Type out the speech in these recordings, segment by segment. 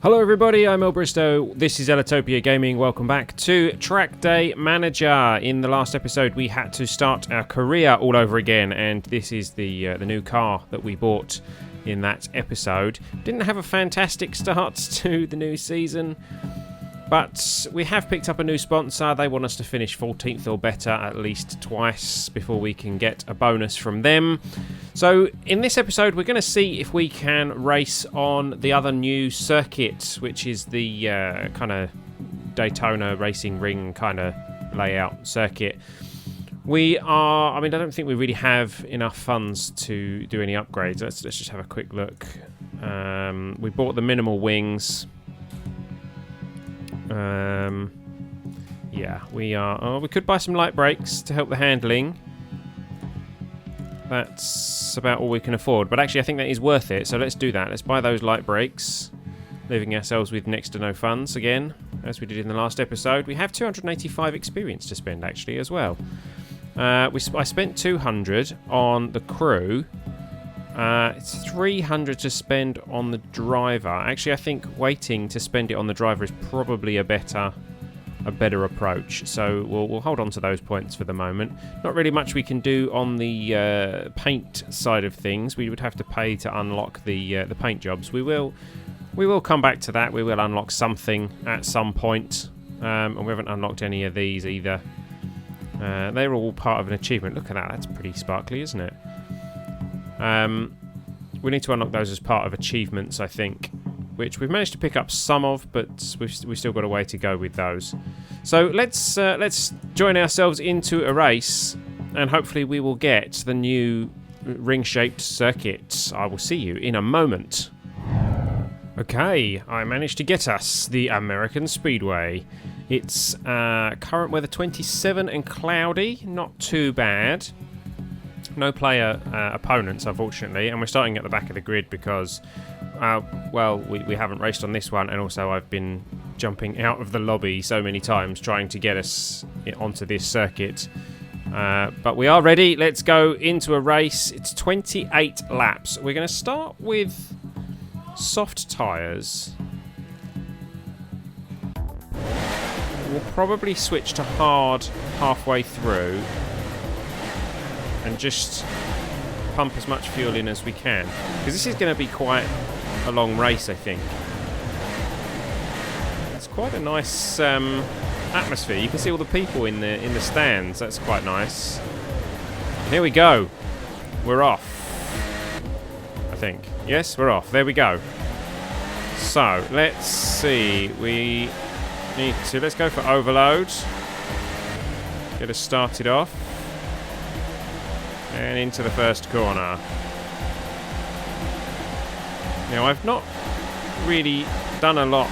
Hello everybody, I'm ellbristow. This is Ellitopia Gaming. Welcome back to Trackday Manager. In the last episode we had to start our career all over again, and this is the new car that we bought in that episode. Didn't have a fantastic start to the new season, but we have picked up a new sponsor. They want us to finish 14th or better at least twice before we can get a bonus from them. So in this episode we're going to see if we can race on the other new circuit, which is the kind of Daytona racing ring kind of layout circuit. I don't think we really have enough funds to do any upgrades. Let's just have a quick look. We bought the minimal wings. Yeah, we could buy some light brakes to help the handling. That's about all we can afford, but actually I think that is worth it, so let's do that. Let's buy those light brakes, leaving ourselves with next to no funds again, as we did in the last episode. We have 285 experience to spend actually as well. I spent 200 on the crew. It's 300 to spend on the driver. Actually, I think waiting to spend it on the driver is probably a better approach. So we'll hold on to those points for the moment. Not really much we can do on the paint side of things. We would have to pay to unlock the paint jobs. We will come back to that. We will unlock something at some point, and we haven't unlocked any of these either. They're all part of an achievement. Look at that. That's pretty sparkly, isn't it? We need to unlock those as part of achievements, I think, which we've managed to pick up some of, but we've still got a way to go with those. So let's join ourselves into a race, and hopefully we will get the new ring-shaped circuit. I will see you in a moment. Okay, I managed to get us the American Speedway. It's current weather 27 and cloudy, not too bad. No player opponents, unfortunately, and we're starting at the back of the grid because, we haven't raced on this one, and also I've been jumping out of the lobby so many times trying to get us onto this circuit. But we are ready. Let's go into a race. It's 28 laps. We're going to start with soft tyres. We'll probably switch to hard halfway through and just pump as much fuel in as we can, because this is going to be quite a long race, I think. It's quite a nice atmosphere. You can see all the people in the stands. That's quite nice. Here we go. We're off, I think. Yes, we're off. There we go. So let's see. Let's go for overload. Get us started off. And into the first corner. Now, I've not really done a lot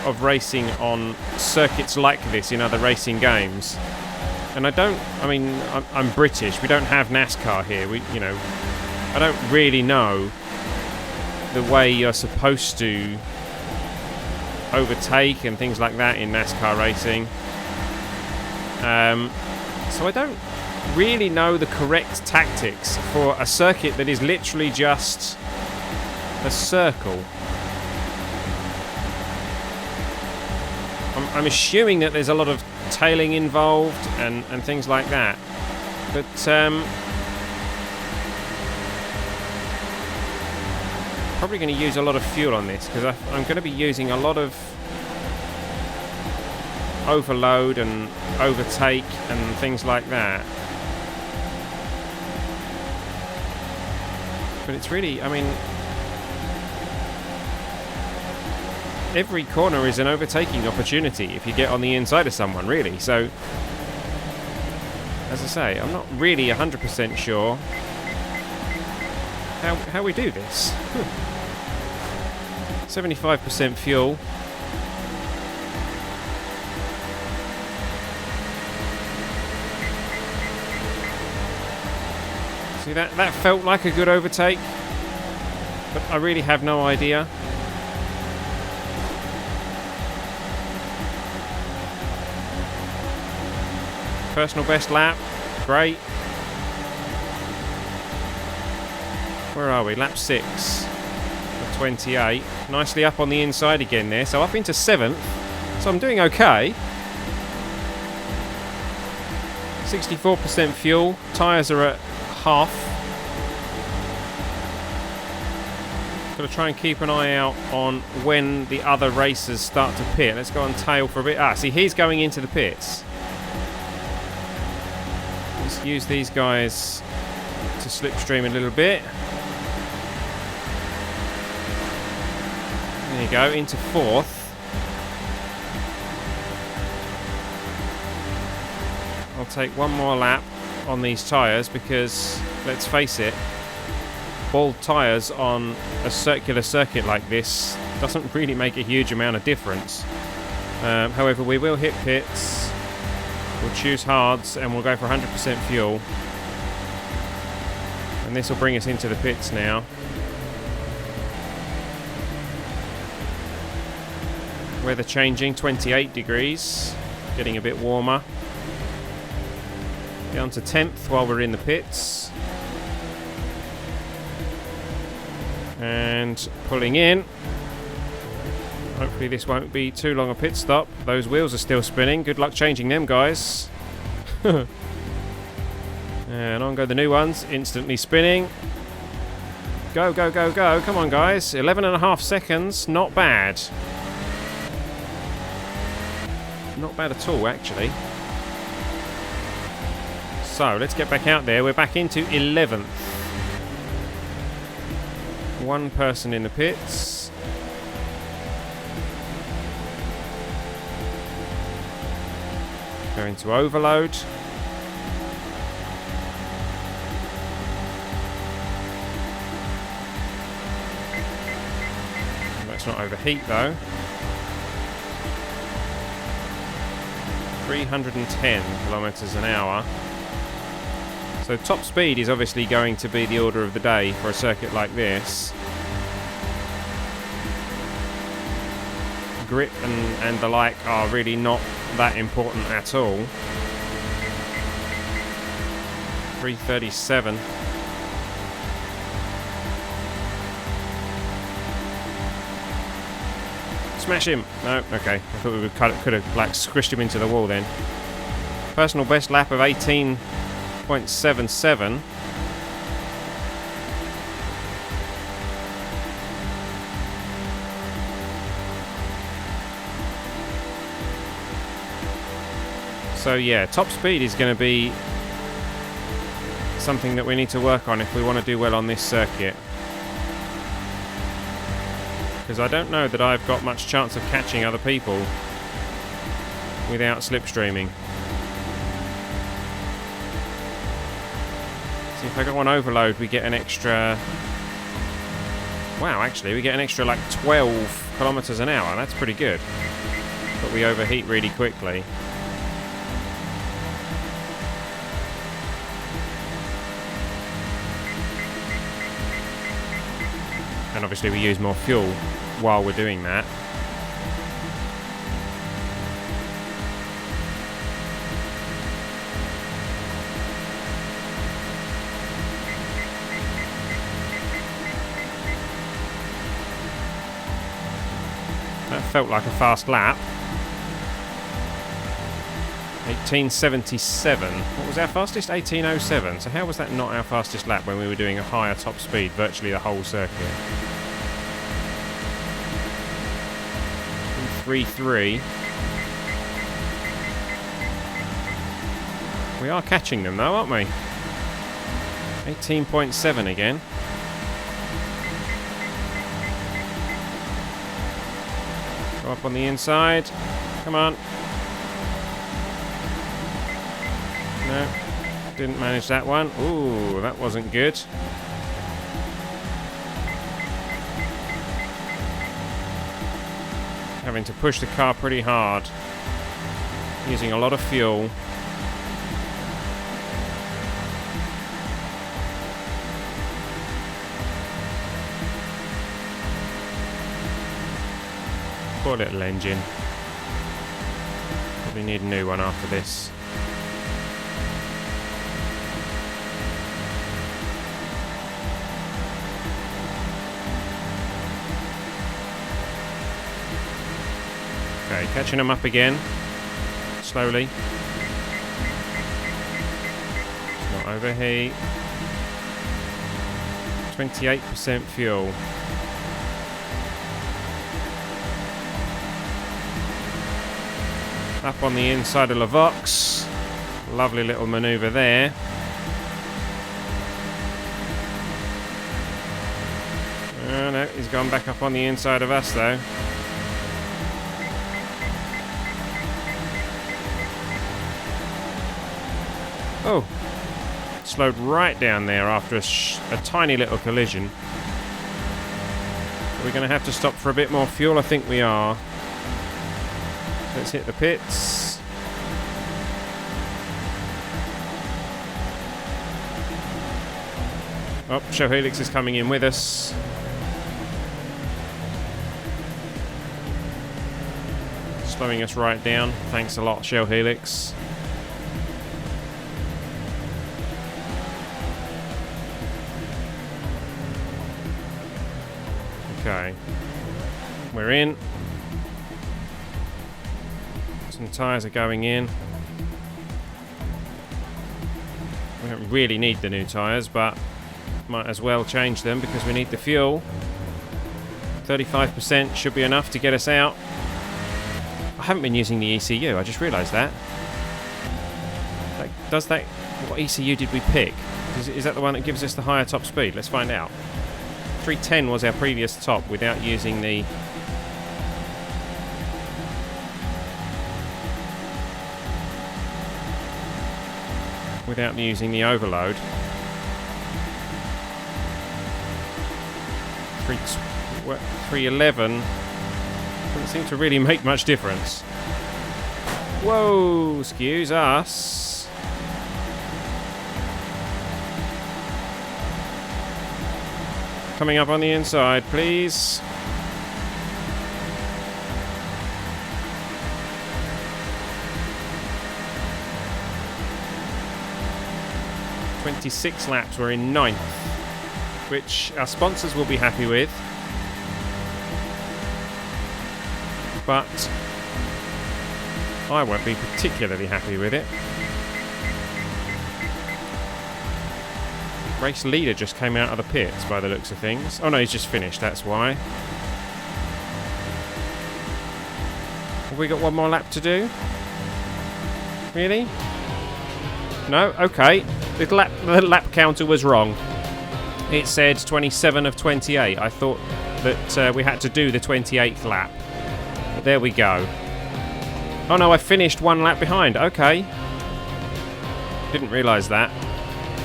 of racing on circuits like this in other racing games. And I'm British. We don't have NASCAR here. I don't really know the way you're supposed to overtake and things like that in NASCAR racing. So I don't really know the correct tactics for a circuit that is literally just a circle. I'm assuming that there's a lot of tailing involved and things like that, but probably going to use a lot of fuel on this because I'm going to be using a lot of overload and overtake and things like that. But it's really, every corner is an overtaking opportunity if you get on the inside of someone, really. So, as I say, I'm not really 100% sure how we do this. 75% fuel. See, that felt like a good overtake, but I really have no idea. Personal best lap, great. Where are we? Lap 6. 28. Nicely up on the inside again there. So up into 7th. So I'm doing okay. 64% fuel. Tyres are at half. Got to try and keep an eye out on when the other racers start to pit. Let's go on tail for a bit. Ah, see, he's going into the pits. Let's use these guys to slipstream a little bit. There you go, into 4th. I'll take one more lap on these tyres because, let's face it, bald tyres on a circular circuit like this doesn't really make a huge amount of difference. However, we will hit pits, we'll choose hards, and we'll go for 100% fuel. And this will bring us into the pits now. Weather changing, 28 degrees, getting a bit warmer. Down to 10th while we're in the pits. And pulling in. Hopefully this won't be too long a pit stop. Those wheels are still spinning. Good luck changing them, guys. And on go the new ones. Instantly spinning. Go, go, go, go. Come on, guys. 11.5 seconds. Not bad. Not bad at all, actually. So, let's get back out there. We're back into 11th. One person in the pits. Going to overload. Let's not overheat though. 310 kilometers an hour. So top speed is obviously going to be the order of the day for a circuit like this. Grip and the like are really not that important at all. 337. Smash him! No, okay. I thought we could have like squished him into the wall then. Personal best lap of 18.77. So yeah, top speed is going to be something that we need to work on if we want to do well on this circuit. Because I don't know that I've got much chance of catching other people without slipstreaming. So if I go on overload, we get an extra... Wow, actually, we get an extra like 12 kilometers an hour. That's pretty good. But we overheat really quickly. And obviously we use more fuel while we're doing that. That felt like a fast lap. 1877. What was our fastest? 1807. So how was that not our fastest lap when we were doing a higher top speed virtually the whole circuit? 3.3. We are catching them though, aren't we? 18.7 again. Go up on the inside. Come on. No, didn't manage that one. Ooh, that wasn't good. Having to push the car pretty hard. Using a lot of fuel. Poor little engine. Probably need a new one after this. Okay, catching them up again. Slowly. It's not overheat. 28% fuel. Up on the inside of Lavox. Lovely little manoeuvre there. Oh no, he's gone back up on the inside of us though. Oh, slowed right down there after a tiny little collision. Are we going to have to stop for a bit more fuel? I think we are. Let's hit the pits. Oh, Show Helix is coming in with us. Slowing us right down. Thanks a lot, Shell Helix. Okay. We're in. Some tyres are going in. We don't really need the new tyres, but might as well change them because we need the fuel. 35% should be enough to get us out. I haven't been using the ECU, I just realised that. What ECU did we pick? Is that the one that gives us the higher top speed? Let's find out. 310 was our previous top without using the... without using the overload. 311 doesn't seem to really make much difference. Whoa, excuse us. Coming up on the inside, please. ...26 laps, we're in 9th. Which our sponsors will be happy with. But I won't be particularly happy with it. Race leader just came out of the pits by the looks of things. Oh no, he's just finished, that's why. Have we got one more lap to do? Really? No? Okay. The lap counter was wrong. It said 27 of 28. I thought that we had to do the 28th lap. But there we go. Oh no, I finished one lap behind. Okay. Didn't realise that.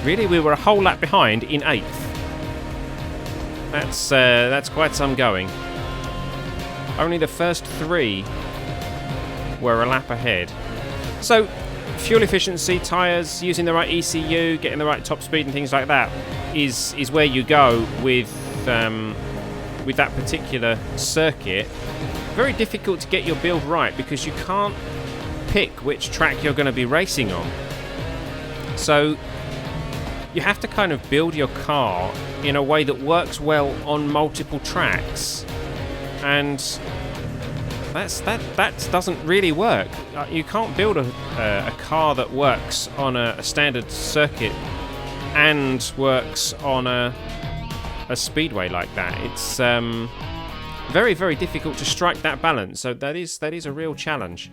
Really, we were a whole lap behind in 8th. That's quite some going. Only the first 3 were a lap ahead. So, fuel efficiency, tyres, using the right ECU, getting the right top speed and things like that is where you go with that particular circuit. Very difficult to get your build right because you can't pick which track you're going to be racing on. So you have to kind of build your car in a way that works well on multiple tracks, and that doesn't really work. You can't build a car that works on a standard circuit and works on a speedway like that. It's very, very difficult to strike that balance. So that is a real challenge.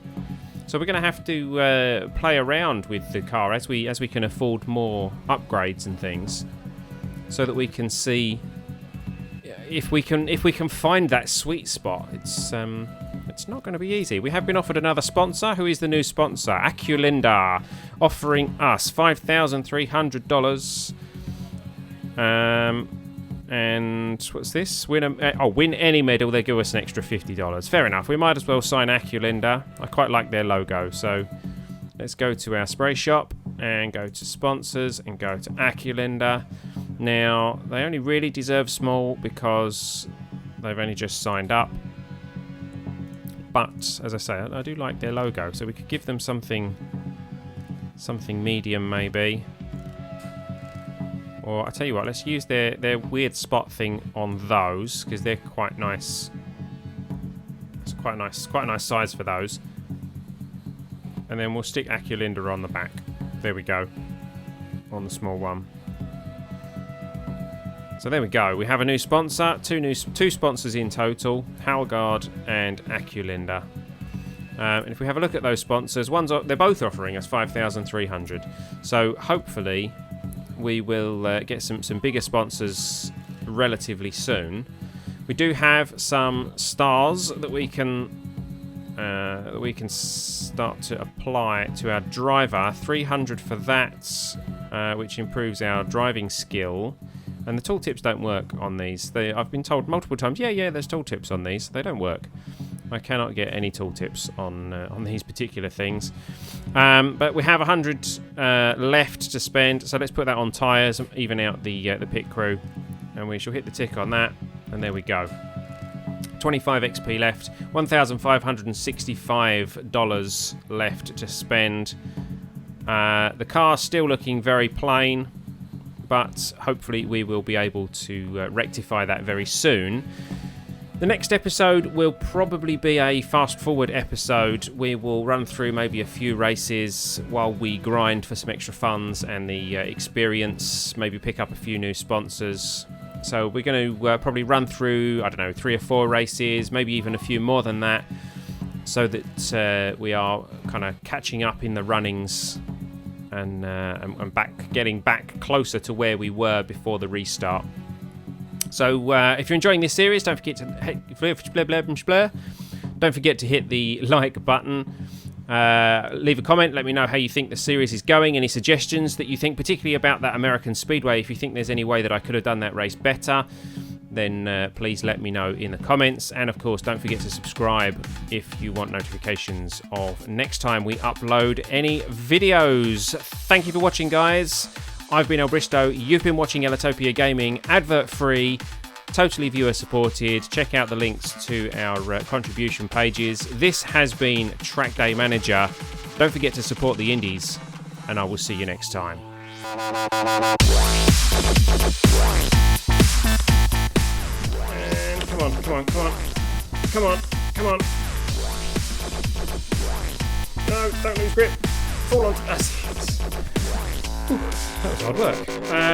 So we're going to have to play around with the car as we can afford more upgrades and things, so that we can see if we can find that sweet spot. It's not going to be easy. We have been offered another sponsor. Who is the new sponsor? Aculinda, offering us $5,300. And what's this? Win any medal, they give us an extra $50. Fair enough. We might as well sign Aculinda. I quite like their logo. So let's go to our spray shop and go to sponsors and go to Aculinda. Now, they only really deserve small because they've only just signed up. But, as I say, I do like their logo. So we could give them something medium maybe. Or, I'll tell you what, let's use their weird spot thing on those, because they're quite nice. It's quite a nice size for those. And then we'll stick Acculinda on the back. There we go. On the small one. So there we go. We have a new sponsor. Two sponsors in total. Howlguard and Acculinda. And if we have a look at those sponsors, they're both offering us 5,300. So hopefully we will get some bigger sponsors relatively soon. We do have some stars that we can start to apply to our driver. 300 for that, which improves our driving skill. And the tooltips don't work on these. I've been told multiple times, yeah, there's tooltips on these. They don't work. I cannot get any tooltips on these particular things. But we have 100 left to spend, so let's put that on tyres, even out the pit crew, and we shall hit the tick on that. And there we go. 25 XP left, $1,565 left to spend. The car's still looking very plain, but hopefully we will be able to rectify that very soon. The next episode will probably be a fast-forward episode. We will run through maybe a few races while we grind for some extra funds and the experience, maybe pick up a few new sponsors. So we're going to probably run through, I don't know, 3 or 4 races, maybe even a few more than that, so that we are kind of catching up in the runnings and getting back closer to where we were before the restart. So if you're enjoying this series, don't forget to hit the like button. Leave a comment, let me know how you think the series is going, any suggestions that you think, particularly about that American Speedway. If you think there's any way that I could have done that race better, then please let me know in the comments. And of course, don't forget to subscribe if you want notifications of next time we upload any videos. Thank you for watching, guys. I've been Ellbristow, you've been watching Ellitopia Gaming, advert free, totally viewer supported. Check out the links to our contribution pages. This has been Trackday Manager. Don't forget to support the indies, and I will see you next time. And come on. No, don't lose grip. Fall on. That's it. That was hard work.